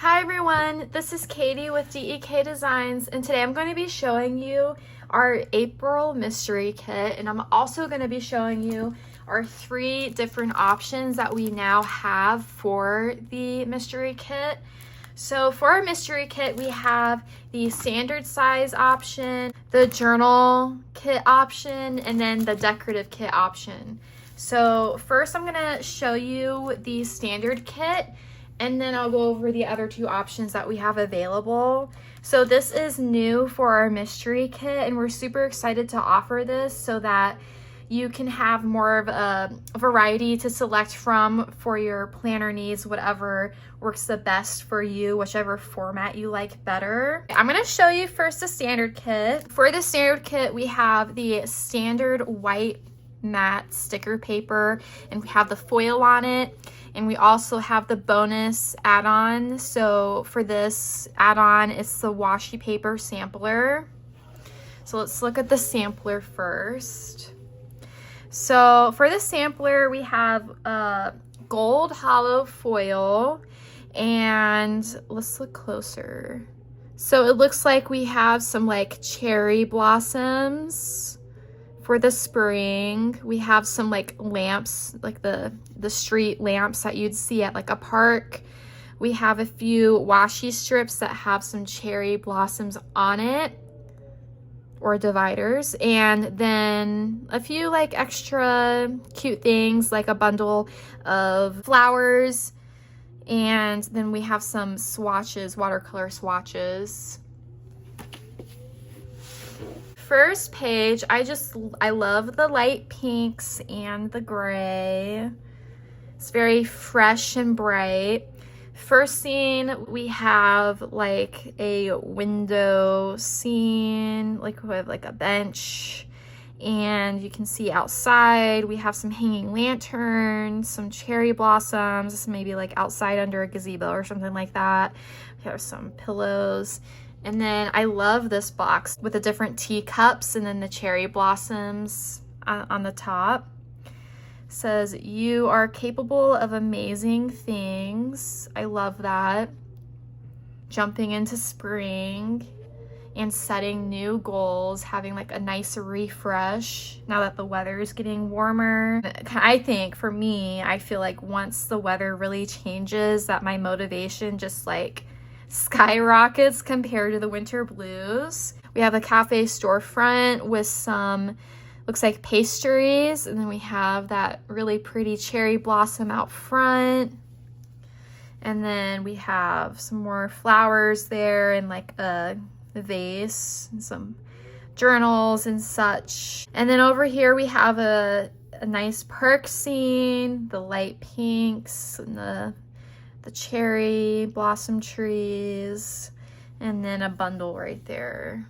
Hi everyone, this is Katie with DEK Designs, and today I'm going to be showing you our April mystery kit, and I'm also going to be showing you our 3 different options that we now have for the mystery kit. So for our mystery kit, we have the standard size option, the journal kit option, and then the decorative kit option. So first I'm going to show you the standard kit, and then I'll go over the other 2 options that we have available. So this is new for our mystery kit, and we're super excited to offer this so that you can have more of a variety to select from for your planner needs, whatever works the best for you, whichever format you like better. I'm gonna show you first the standard kit. For the standard kit, we have the standard white matte sticker paper, and we have the foil on it. And we also have the bonus add-on. So for this add-on, it's the washi paper sampler. So let's look at the sampler first. So for the sampler, we have a gold hollow foil, and let's look closer. So it looks like we have some like cherry blossoms. For the spring, we have some like lamps, like the street lamps that you'd see at like a park. We have a few washi strips that have some cherry blossoms on it, or dividers, and then a few like extra cute things like a bundle of flowers, and then we have some swatches, watercolor swatches. First page, I love the light pinks and the gray. It's very fresh and bright. First scene, we have like a window scene, like with like a bench, and you can see outside we have some hanging lanterns, some cherry blossoms, maybe like outside under a gazebo or something like that. We have some pillows. And then I love this box with the different teacups and then the cherry blossoms on the top. It says, "You are capable of amazing things." I love that. Jumping into spring and setting new goals, having like a nice refresh now that the weather is getting warmer. I think for me, I feel like once the weather really changes, that my motivation just like skyrockets compared to the winter blues. We have a cafe storefront with some, looks like pastries, and then we have that really pretty cherry blossom out front. And then we have some more flowers there and like a vase and some journals and such. And then over here we have a nice park scene, the light pinks and the cherry blossom trees, and then a bundle right there.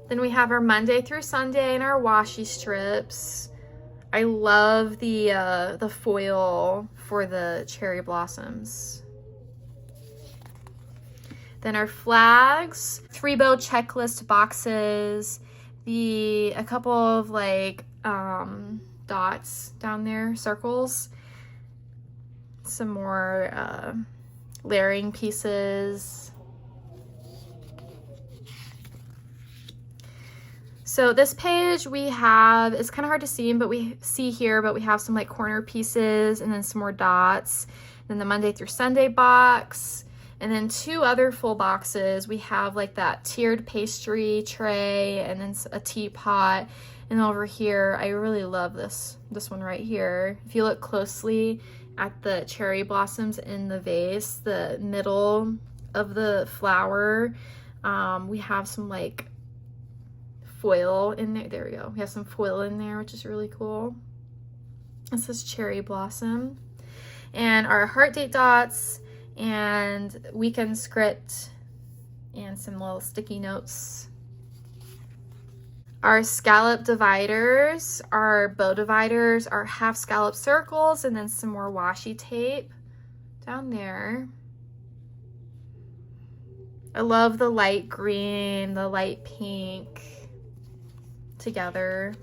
Then we have our Monday through Sunday and our washi strips. I love the foil for the cherry blossoms. Then our flags, 3-bow checklist boxes, a couple of like dots down there, circles, some more layering pieces. So this page we have, it's kind of hard to see, but we have some like corner pieces and then some more dots. Then the Monday through Sunday box, and then 2 other full boxes. We have like that tiered pastry tray and then a teapot. And over here, I really love this one right here. If you look closely at the cherry blossoms in the vase, the middle of the flower, we have some like foil in there. There we go. We have some foil in there, which is really cool. This is cherry blossom. And our heart date dots and weekend script and some little sticky notes. Our scallop dividers, our bow dividers, our half scallop circles, and then some more washi tape down there. I love the light green, the light pink together.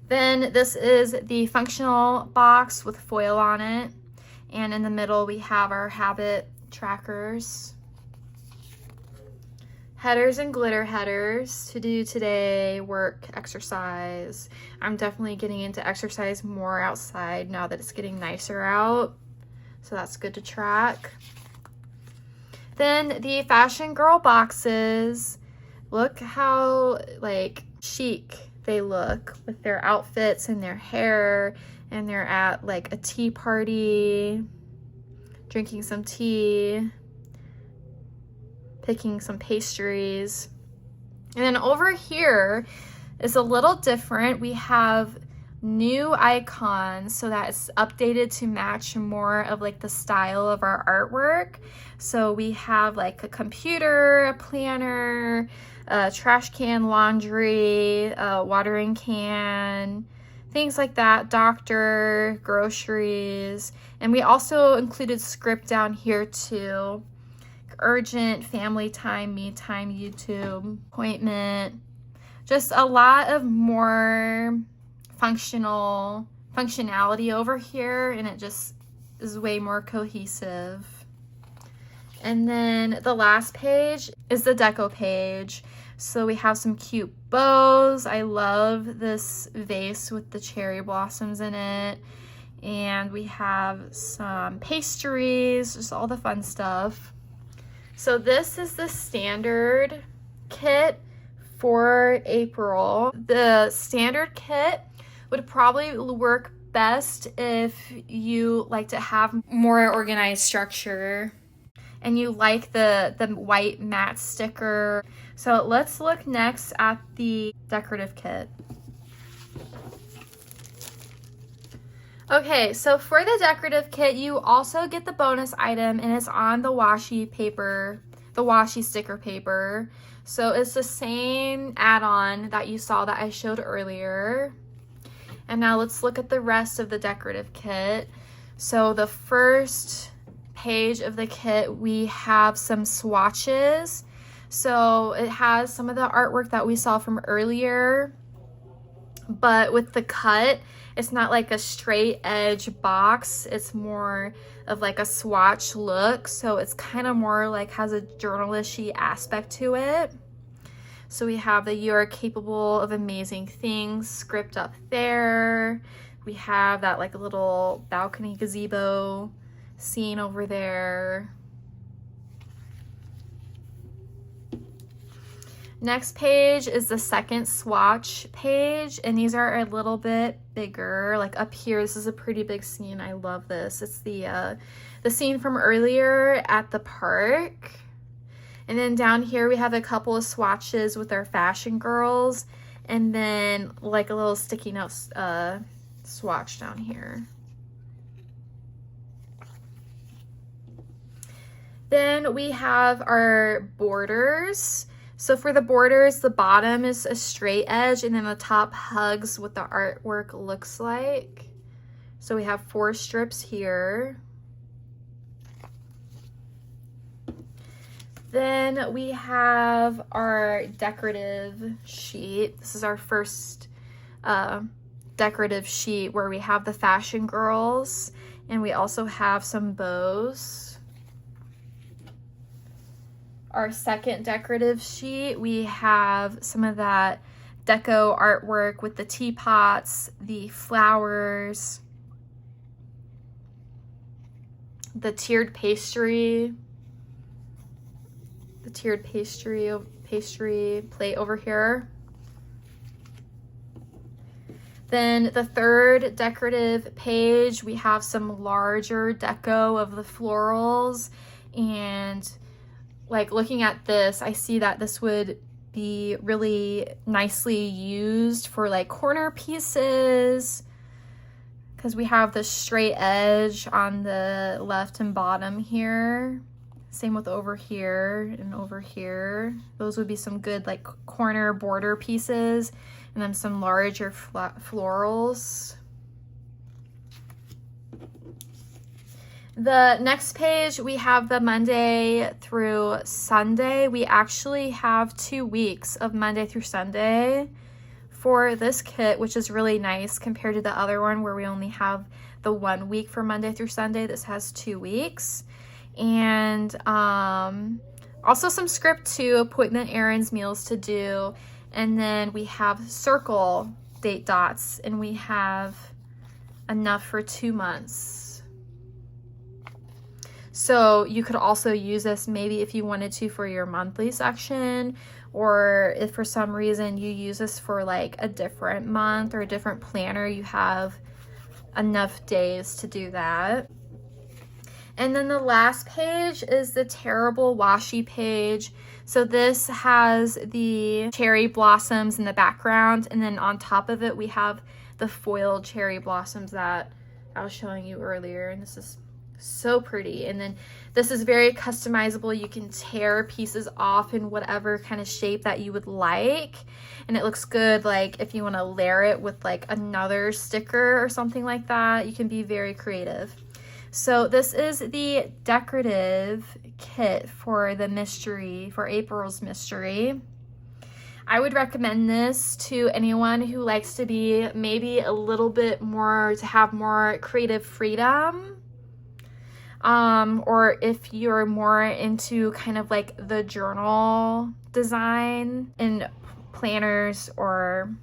Then this is the functional box with foil on it. And in the middle, we have our habit trackers. Headers and glitter headers to do today, work, exercise. I'm definitely getting into exercise more outside now that it's getting nicer out. So that's good to track. Then the fashion girl boxes. Look how like chic they look with their outfits and their hair, and they're at like a tea party, drinking some tea, picking some pastries. And then over here is a little different. We have new icons so that it's updated to match more of like the style of our artwork. So we have like a computer, a planner, a trash can, laundry, a watering can, things like that, doctor, groceries. And we also included script down here too. Urgent, family time, me time, YouTube, appointment. Just a lot of more functionality over here, and it just is way more cohesive. And then the last page is the deco page. So we have some cute bows. I love this vase with the cherry blossoms in it. And we have some pastries, just all the fun stuff. So this is the standard kit for April. The standard kit would probably work best if you like to have more organized structure and you like the white matte sticker. So let's look next at the decorative kit. Okay, so for the decorative kit, you also get the bonus item, and it's on the washi paper, the washi sticker paper. So it's the same add-on that you saw that I showed earlier. And now let's look at the rest of the decorative kit. So the first page of the kit, we have some swatches. So it has some of the artwork that we saw from earlier, but with the cut, it's not like a straight edge box. It's more of like a swatch look. So it's kind of more like has a journalisty aspect to it. So we have the "You are capable of amazing things" script up there. We have that like a little balcony gazebo scene over there. Next page is the second swatch page, and these are a little bit bigger. Like up here, this is a pretty big scene. I love this. It's the scene from earlier at the park. And then down here we have a couple of swatches with our fashion girls, and then like a little sticky note swatch down here. Then we have our borders. So for the borders, the bottom is a straight edge, and then the top hugs what the artwork looks like. So we have 4 strips here. Then we have our decorative sheet. This is our first decorative sheet where we have the fashion girls, and we also have some bows. Our second decorative sheet, we have some of that deco artwork with the teapots, the flowers, the tiered pastry plate over here. Then the third decorative page, we have some larger deco of the florals, and like looking at this, I see that this would be really nicely used for like corner pieces, because we have the straight edge on the left and bottom here. Same with over here and over here. Those would be some good like corner border pieces, and then some larger florals. The next page, we have the Monday through Sunday. We actually have 2 weeks of Monday through Sunday for this kit, which is really nice compared to the other one where we only have the 1 week for Monday through Sunday. This has 2 weeks. And also some script to appointment errands, meals to do. And then we have circle date dots, and we have enough for 2 months. So you could also use this maybe if you wanted to for your monthly section, or if for some reason you use this for like a different month or a different planner, you have enough days to do that. And then the last page is the terrible washi page. So this has the cherry blossoms in the background, and then on top of it we have the foiled cherry blossoms that I was showing you earlier, and this is so pretty. And then this is very customizable. You can tear pieces off in whatever kind of shape that you would like, and it looks good like if you want to layer it with like another sticker or something like that. You can be very creative. So this is the decorative kit for the mystery, for April's mystery. I would recommend this to anyone who likes to be maybe a little bit more, to have more creative freedom. Or if you're more into kind of like the journal design and planners or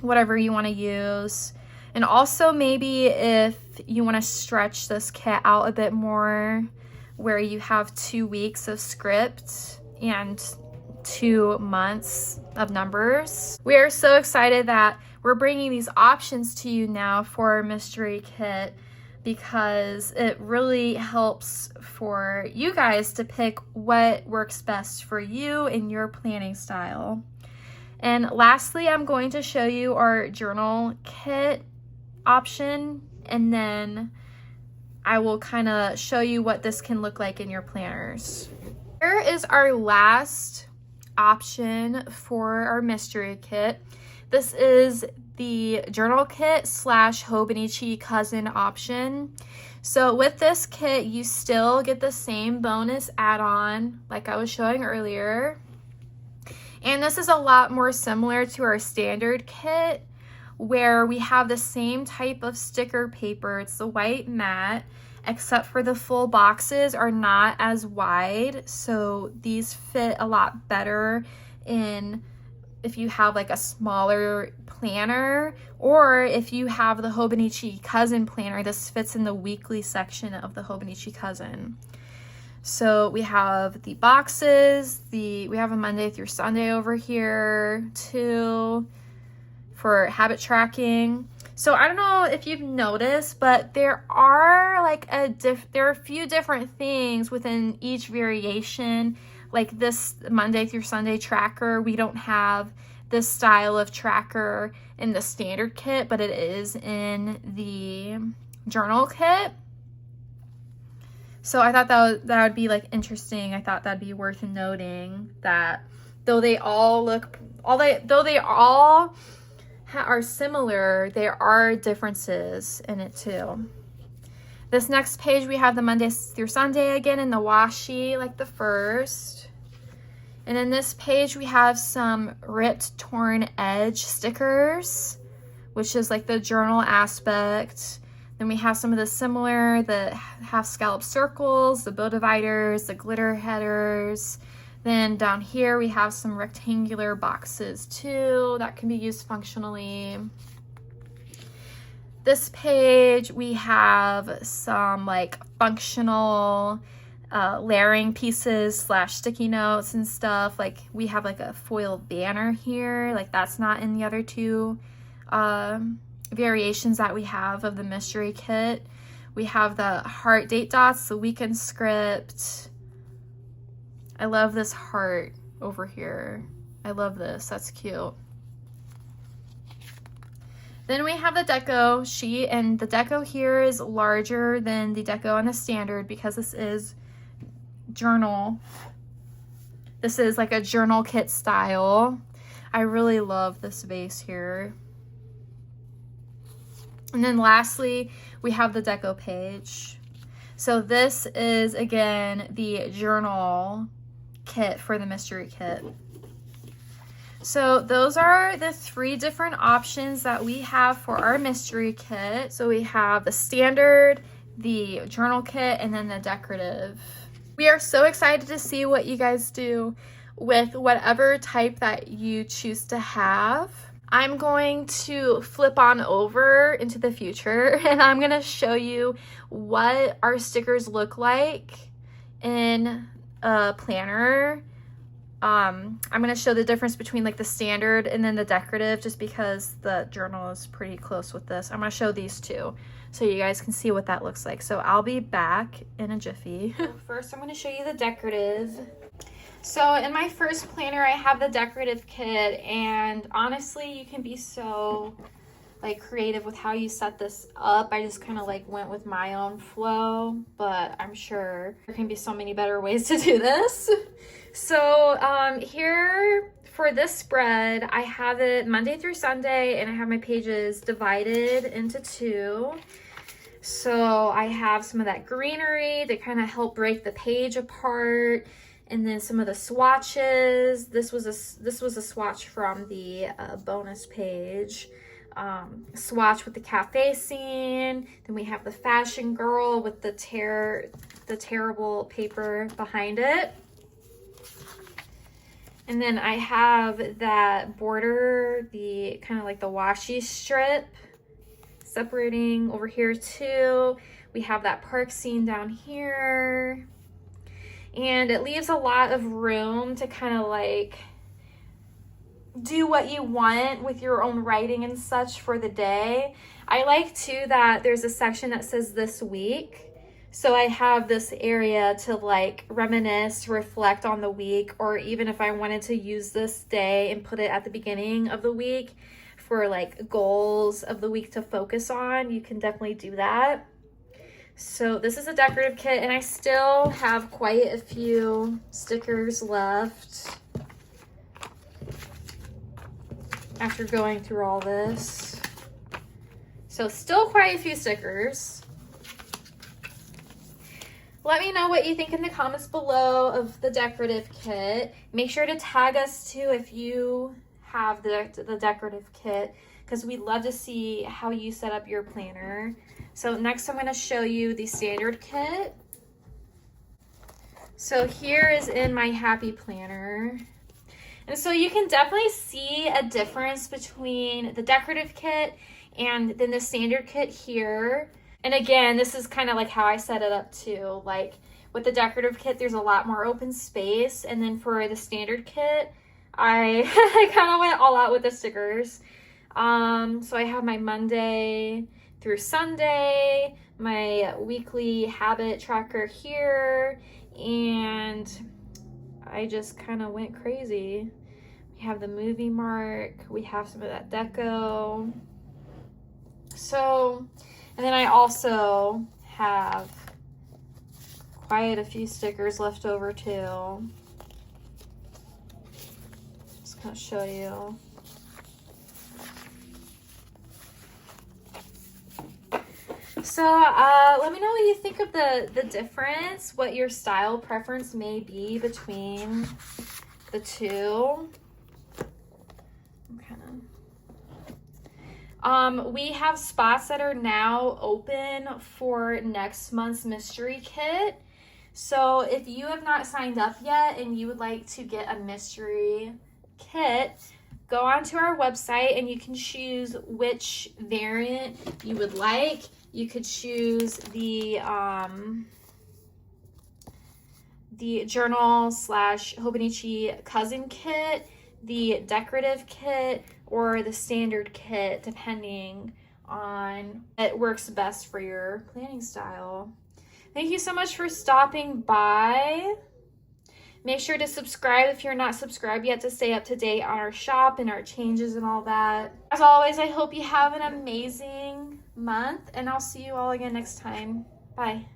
whatever you want to use. And also maybe if you want to stretch this kit out a bit more, where you have 2 weeks of script and 2 months of numbers. We are so excited that we're bringing these options to you now for our mystery kit, because it really helps for you guys to pick what works best for you in your planning style. And lastly, I'm going to show you our journal kit option, and then I will kind of show you what this can look like in your planners. Here is our last option for our mystery kit. This is the journal kit / Hobonichi cousin option. So with this kit, you still get the same bonus add-on like I was showing earlier. And this is a lot more similar to our standard kit, where we have the same type of sticker paper. It's the white matte, except for the full boxes are not as wide. So these fit a lot better in if you have like a smaller planner, or if you have the Hobonichi cousin planner, this fits in the weekly section of the Hobonichi cousin. So we have the boxes, we have a Monday through Sunday over here too for habit tracking. So I don't know if you've noticed, but there are like there are a few different things within each variation. Like this Monday through Sunday tracker, we don't have this style of tracker in the standard kit, but it is in the journal kit. So I thought that would be like interesting. I thought that'd be worth noting that though they all are similar, there are differences in it too. This next page, we have the Monday through Sunday again in the washi, like the first. And then this page, we have some ripped, torn edge stickers, which is like the journal aspect. Then we have some of the similar, the half scallop circles, the bow dividers, the glitter headers. Then down here, we have some rectangular boxes too that can be used functionally. This page, we have some like functional layering pieces / sticky notes and stuff. Like we have like a foil banner here, like that's not in the other two variations that we have of the mystery kit. We have the heart date dots, the weekend script. I love this heart over here. I love this, that's cute. Then we have the deco sheet, and the deco here is larger than the deco on the standard because this is journal. This is like a journal kit style. I really love this vase here. And then lastly, we have the deco page. So this is, again, the journal kit for the mystery kit. So those are the 3 different options that we have for our mystery kit. So we have the standard, the journal kit, and then the decorative. We are so excited to see what you guys do with whatever type that you choose to have. I'm going to flip on over into the future and I'm going to show you what our stickers look like in a planner. I'm going to show the difference between like the standard and then the decorative, just because the journal is pretty close with this. I'm going to show these 2 so you guys can see what that looks like. So I'll be back in a jiffy. First, I'm going to show you the decorative. So in my first planner, I have the decorative kit, and honestly, you can be so like creative with how you set this up. I just kind of like went with my own flow, but I'm sure there can be so many better ways to do this. So here for this spread, I have it Monday through Sunday, and I have my pages divided into 2. So I have some of that greenery to kind of help break the page apart, and then some of the swatches. This was a swatch from the bonus page. Swatch with the cafe scene. Then we have the fashion girl with the terrible paper behind it. And then I have that border, the kind of like the washi strip separating over here too. We have that park scene down here. And it leaves a lot of room to kind of like do what you want with your own writing and such for the day. I like too that there's a section that says this week. So I have this area to like reminisce, reflect on the week, or even if I wanted to use this day and put it at the beginning of the week for like goals of the week to focus on, you can definitely do that. So this is a decorative kit, and I still have quite a few stickers left after going through all this. So still quite a few stickers. Let me know what you think in the comments below of the decorative kit. Make sure to tag us too if you have the decorative kit, because we'd love to see how you set up your planner. So next I'm going to show you the standard kit. So here is in my happy planner. And so you can definitely see a difference between the decorative kit and then the standard kit here. And again, this is kind of like how I set it up too. Like with the decorative kit, there's a lot more open space. And then for the standard kit, I kind of went all out with the stickers. So I have my Monday through Sunday, my weekly habit tracker here, and I just kind of went crazy. We have the movie mark, we have some of that deco. So, and then I also have quite a few stickers left over too. Just gonna show you. So let me know what you think of the difference, what your style preference may be between the two. We have spots that are now open for next month's mystery kit. So if you have not signed up yet and you would like to get a mystery kit, go onto our website and you can choose which variant you would like. You could choose the journal / Hobonichi cousin kit, the decorative kit, or the standard kit, depending on what works best for your planning style. Thank you so much for stopping by. Make sure to subscribe if you're not subscribed yet to stay up to date on our shop and our changes and all that. As always, I hope you have an amazing month, and I'll see you all again next time. Bye.